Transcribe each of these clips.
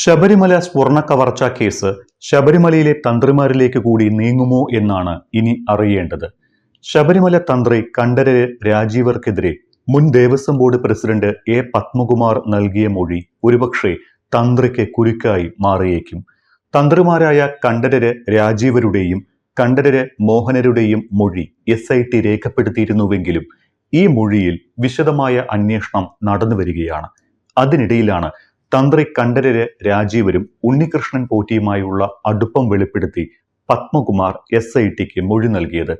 ശബരിമല സ്വർണ്ണ കവർച്ചാ കേസ് ശബരിമലയിലെ തന്ത്രിമാരിലേക്ക് കൂടി നീങ്ങുമോ എന്നാണ് ഇനി അറിയേണ്ടത്. ശബരിമല തന്ത്രി കണ്ഠരര് രാജീവർക്കെതിരെ മുൻ Devaswom board president A Padmakumar നൽകിയ മൊഴി ഒരുപക്ഷെ തന്ത്രിക്ക് കുരുക്കായി മാറിയേക്കും. തന്ത്രിമാരായ കണ്ഠരര് രാജീവരുടെയും കണ്ഠരര് മോഹനരുടെയും മൊഴി SIT രേഖപ്പെടുത്തിയിരുന്നുവെങ്കിലും ഈ മൊഴിയിൽ വിശദമായ അന്വേഷണം നടന്നു വരികയാണ്. അതിനിടയിലാണ് തന്ത്രി കണ്ഠരര് രാജീവരും ഉണ്ണികൃഷ്ണൻ പോറ്റിയുമായുള്ള അടുപ്പം വെളിപ്പെടുത്തി പത്മകുമാർ SITക്ക് മൊഴി നൽകിയത്.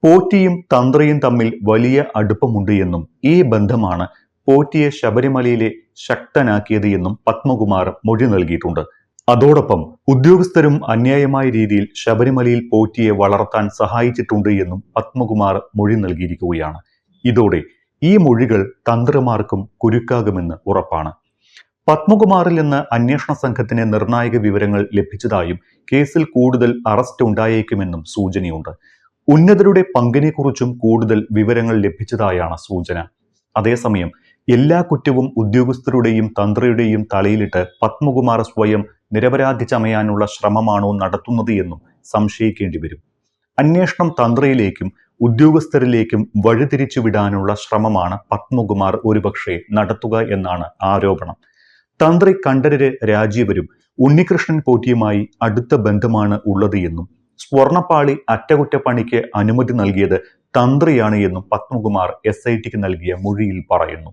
പോറ്റിയും തന്ത്രിയും തമ്മിൽ വലിയ അടുപ്പമുണ്ട് എന്നും ഈ ബന്ധമാണ് പോറ്റിയെ ശബരിമലയിലെ ശക്തനാക്കിയത് എന്നും പത്മകുമാർ മൊഴി നൽകിയിട്ടുണ്ട്. അതോടൊപ്പം ഉദ്യോഗസ്ഥരും അന്യായമായ രീതിയിൽ ശബരിമലയിൽ പോറ്റിയെ വളർത്താൻ സഹായിച്ചിട്ടുണ്ട് എന്നും പത്മകുമാർ മൊഴി നൽകിയിരിക്കുകയാണ്. ഇതോടെ ഈ മൊഴികൾ തന്ത്രിമാർക്കും കുരുക്കാകുമെന്ന് ഉറപ്പാണ്. പത്മകുമാറിൽ നിന്ന് അന്വേഷണ സംഘത്തിന് നിർണായക വിവരങ്ങൾ ലഭിച്ചതായും കേസിൽ കൂടുതൽ അറസ്റ്റ് ഉണ്ടായേക്കുമെന്നും സൂചനയുണ്ട്. ഉന്നതരുടെ പങ്കിനെക്കുറിച്ചും കൂടുതൽ വിവരങ്ങൾ ലഭിച്ചതായാണ് സൂചന. അതേസമയം എല്ലാ കുറ്റവും ഉദ്യോഗസ്ഥരുടെയും തന്ത്രിയുടെയും തലയിലിട്ട് പത്മകുമാർ സ്വയം നിരപരാധി ചമയാനുള്ള ശ്രമമാണോ നടത്തുന്നത് എന്നും സംശയിക്കേണ്ടി വരും. അന്വേഷണം തന്ത്രിയിലേക്കും ഉദ്യോഗസ്ഥരിലേക്കും വഴിതിരിച്ചുവിടാനുള്ള ശ്രമമാണ് പത്മകുമാർ ഒരുപക്ഷെ നടത്തുക എന്നാണ് ആരോപണം. തന്ത്രി കണ്ഠരര് രാജീവരും ഉണ്ണികൃഷ്ണൻ പോറ്റിയുമായി അടുത്ത ബന്ധമാണ് ഉള്ളത് എന്നും സ്വർണ്ണപ്പാളി അറ്റകുറ്റപ്പണിക്ക് അനുമതി നൽകിയത് തന്ത്രിയാണ് എന്നും പത്മകുമാർ SITക്ക് നൽകിയ മൊഴിയിൽ പറയുന്നു.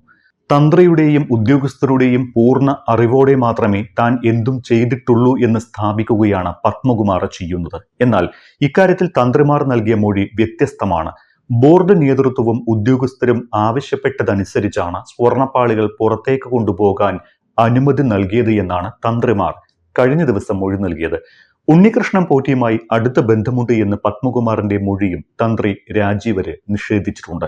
തന്ത്രിയുടെയും ഉദ്യോഗസ്ഥരുടെയും പൂർണ്ണ അറിവോടെ മാത്രമേ താൻ എന്തും ചെയ്തിട്ടുള്ളൂ എന്ന് സ്ഥാപിക്കുകയാണ് പത്മകുമാർ ചെയ്യുന്നത്. എന്നാൽ ഇക്കാര്യത്തിൽ തന്ത്രിമാർ നൽകിയ മൊഴി വ്യത്യസ്തമാണ്. ബോർഡ് നേതൃത്വവും ഉദ്യോഗസ്ഥരും ആവശ്യപ്പെട്ടതനുസരിച്ചാണ് സ്വർണ്ണപ്പാളികൾ പുറത്തേക്ക് കൊണ്ടുപോകാൻ അനുമതി നൽകിയത് എന്നാണ് തന്ത്രിമാർ കഴിഞ്ഞ ദിവസം മൊഴി നൽകിയത്. ഉണ്ണികൃഷ്ണൻ പോറ്റിയുമായി അടുത്ത ബന്ധമുണ്ട് എന്ന് പത്മകുമാറിന്റെ മൊഴിയും തന്ത്രി രാജീവര് നിഷേധിച്ചിട്ടുണ്ട്.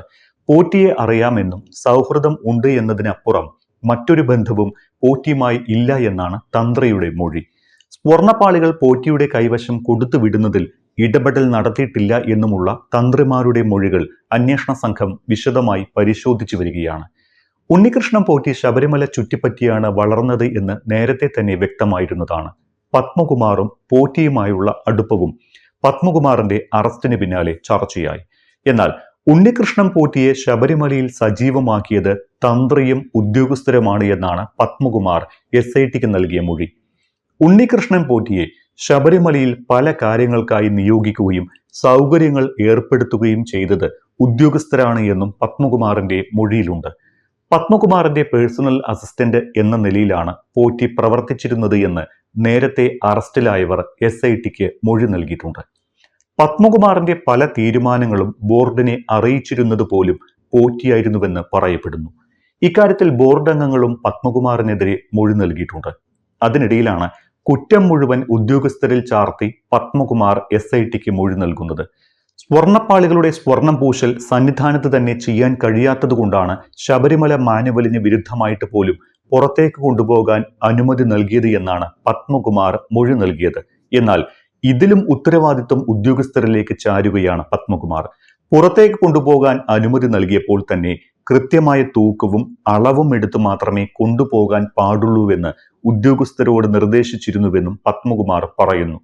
പോറ്റിയെ അറിയാമെന്നും സൗഹൃദം ഉണ്ട് എന്നതിനപ്പുറം മറ്റൊരു ബന്ധവും പോറ്റിയുമായി ഇല്ല എന്നാണ് തന്ത്രിയുടെ മൊഴി. സ്വർണ്ണപ്പാളികൾ പോറ്റിയുടെ കൈവശം കൊടുത്തുവിടുന്നതിൽ ഇടപെടൽ നടത്തിയിട്ടില്ല എന്നുമുള്ള തന്ത്രിമാരുടെ മൊഴികൾ അന്വേഷണ സംഘം വിശദമായി പരിശോധിച്ചു വരികയാണ്. ഉണ്ണികൃഷ്ണൻ പോറ്റി ശബരിമല ചുറ്റിപ്പറ്റിയാണ് വളർന്നത് എന്ന് നേരത്തെ തന്നെ വ്യക്തമായിരുന്നതാണ്. പത്മകുമാറും പോറ്റിയുമായുള്ള അടുപ്പവും പത്മകുമാറിന്റെ അറസ്റ്റിന് പിന്നാലെ ചർച്ചയായി. എന്നാൽ ഉണ്ണികൃഷ്ണൻ പോറ്റിയെ ശബരിമലയിൽ സജീവമാക്കിയത് തന്ത്രിയും ഉദ്യോഗസ്ഥരുമാണ് എന്നാണ് പത്മകുമാർ SITക്ക് നൽകിയ മൊഴി. ഉണ്ണികൃഷ്ണൻ പോറ്റിയെ ശബരിമലയിൽ പല കാര്യങ്ങൾക്കായി നിയോഗിക്കുകയും സൗകര്യങ്ങൾ ഏർപ്പെടുത്തുകയും ചെയ്തത് ഉദ്യോഗസ്ഥരാണ് എന്നും പത്മകുമാറിന്റെ മൊഴിയിലുണ്ട്. പത്മകുമാറിന്റെ പേഴ്സണൽ അസിസ്റ്റന്റ് എന്ന നിലയിലാണ് പോറ്റി പ്രവർത്തിച്ചിരുന്നത് എന്ന് നേരത്തെ അറസ്റ്റിലായവർ SITക്ക് മൊഴി നൽകിയിട്ടുണ്ട്. പത്മകുമാറിന്റെ പല തീരുമാനങ്ങളും ബോർഡിനെ അറിയിച്ചിരുന്നത് പോലും പോറ്റിയായിരുന്നുവെന്ന് പറയപ്പെടുന്നു. ഇക്കാര്യത്തിൽ ബോർഡ് അംഗങ്ങളും പത്മകുമാറിനെതിരെ മൊഴി നൽകിയിട്ടുണ്ട്. അതിനിടയിലാണ് കുറ്റം മുഴുവൻ ഉദ്യോഗസ്ഥരിൽ ചാർത്തി പത്മകുമാർ SITക്ക് മൊഴി നൽകുന്നത്. സ്വർണ്ണപ്പാളികളുടെ സ്വർണം പൂശൽ സന്നിധാനത്ത് തന്നെ ചെയ്യാൻ കഴിയാത്തതുകൊണ്ടാണ് ശബരിമല മാനുവലിന് വിരുദ്ധമായിട്ട് പോലും പുറത്തേക്ക് കൊണ്ടുപോകാൻ അനുമതി നൽകിയത് എന്നാണ് പത്മകുമാർ മൊഴി നൽകിയത്. എന്നാൽ ഇതിലും ഉത്തരവാദിത്വം ഉദ്യോഗസ്ഥരിലേക്ക് ചാരുകയാണ് പത്മകുമാർ. പുറത്തേക്ക് കൊണ്ടുപോകാൻ അനുമതി നൽകിയപ്പോൾ തന്നെ കൃത്യമായ തൂക്കവും അളവും എടുത്ത് മാത്രമേ കൊണ്ടുപോകാൻ പാടുള്ളൂവെന്ന് ഉദ്യോഗസ്ഥരോട് നിർദ്ദേശിച്ചിരുന്നുവെന്നും പത്മകുമാർ പറയുന്നു.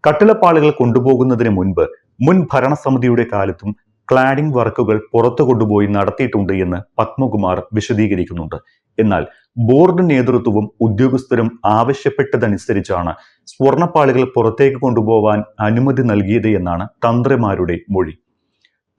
കട്ടിളപ്പാളികൾ കൊണ്ടുപോകുന്നതിന് മുൻപ് മുൻ ഭരണസമിതിയുടെ കാലത്തും ക്ലാഡിംഗ് വർക്കുകൾ പുറത്തു കൊണ്ടുപോയി നടത്തിയിട്ടുണ്ട് എന്ന് പത്മകുമാർ വിശദീകരിക്കുന്നുണ്ട്. എന്നാൽ ബോർഡ് നേതൃത്വവും ഉദ്യോഗസ്ഥരും ആവശ്യപ്പെട്ടതനുസരിച്ചാണ് സ്വർണ്ണപ്പാളികൾ പുറത്തേക്ക് കൊണ്ടുപോകാൻ അനുമതി നൽകിയത് എന്നാണ് തന്ത്രിമാരുടെ മൊഴി.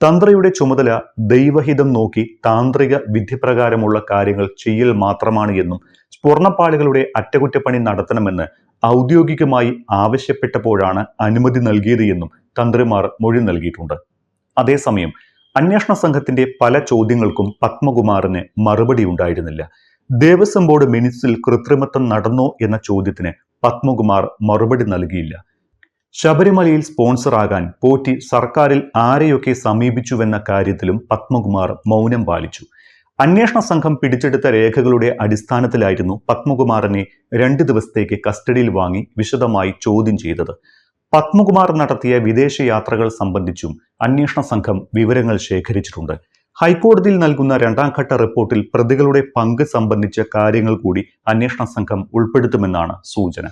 തന്ത്രിയുടെ ചുമതല ദൈവഹിതം നോക്കി താന്ത്രിക വിധിപ്രകാരമുള്ള കാര്യങ്ങൾ ചെയ്യൽ മാത്രമാണ് എന്നും സ്വർണ്ണപ്പാളികളുടെ അറ്റകുറ്റപ്പണി നടത്തണമെന്ന് ഔദ്യോഗികമായി ആവശ്യപ്പെട്ടപ്പോഴാണ് അനുമതി നൽകിയത് എന്നും തന്ത്രിമാർ മൊഴി നൽകിയിട്ടുണ്ട്. അതേസമയം അന്വേഷണ സംഘത്തിന്റെ പല ചോദ്യങ്ങൾക്കും പത്മകുമാറിന് മറുപടി ഉണ്ടായിരുന്നില്ല. ദേവസ്വം ബോർഡ് മിനിറ്റ്സിൽ കൃത്രിമത്വം നടന്നോ എന്ന ചോദ്യത്തിന് പത്മകുമാർ മറുപടി നൽകിയില്ല. ശബരിമലയിൽ സ്പോൺസറാകാൻ പോറ്റി സർക്കാരിൽ ആരെയൊക്കെ സമീപിച്ചുവെന്ന കാര്യത്തിലും പത്മകുമാർ മൗനം പാലിച്ചു. അന്വേഷണ സംഘം പിടിച്ചെടുത്ത രേഖകളുടെ അടിസ്ഥാനത്തിലായിരുന്നു പത്മകുമാറിനെ 2 ദിവസത്തേക്ക് കസ്റ്റഡിയിൽ വാങ്ങി വിശദമായി ചോദ്യം ചെയ്തത്. പത്മകുമാർ നടത്തിയ വിദേശ യാത്രകൾ സംബന്ധിച്ചും അന്വേഷണ സംഘം വിവരങ്ങൾ ശേഖരിച്ചിട്ടുണ്ട്. ഹൈക്കോടതിയിൽ നൽകുന്ന രണ്ടാം ഘട്ട റിപ്പോർട്ടിൽ പ്രതികളുടെ പങ്ക് സംബന്ധിച്ച കാര്യങ്ങൾ കൂടി അന്വേഷണ സംഘം ഉൾപ്പെടുത്തുമെന്നാണ് സൂചന.